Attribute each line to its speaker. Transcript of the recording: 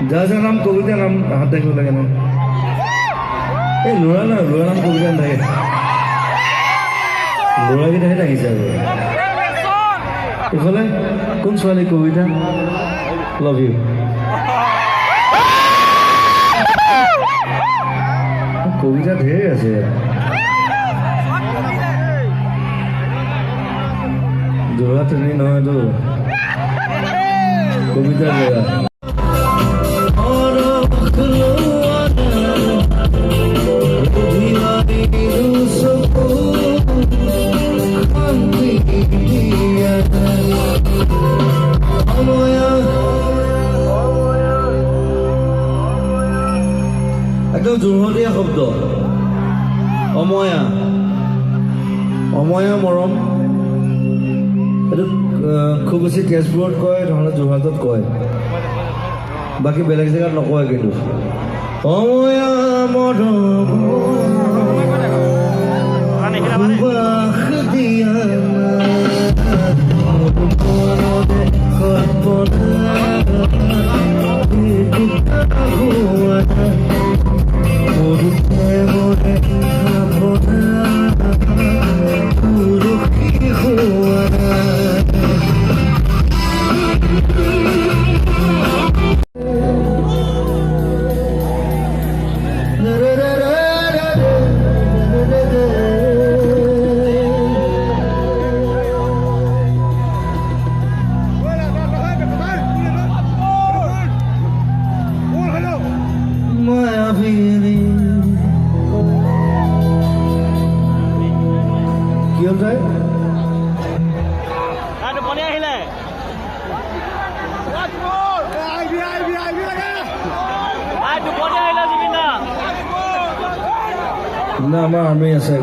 Speaker 1: যাৰ যাৰ নাম কবিতা নাম হাত থাকিব লাগে ন এই ল'ৰা নহয় ল'ৰা নাম কবিতা নাথাকে ল'ৰাকেইটাহে লাগিছে আৰু এইফালে কোন ছোৱালী কবিতা লাভ ইউ কবিতা ঢেৰ আছে যোৰহাট তেনেই নহয়তো কবিতা জেগা একদম যোৰহাটীয়া শব্দ অময়া অময়া মৰম এইটো খুব বেছি তেজপুৰত কয় নহ'লে যোৰহাটত কয় বাকী বেলেগ জেগাত নকয় কিন্তু অময়া মৰম কি হ'ল তাই না আমাৰ আৰ্মি আছে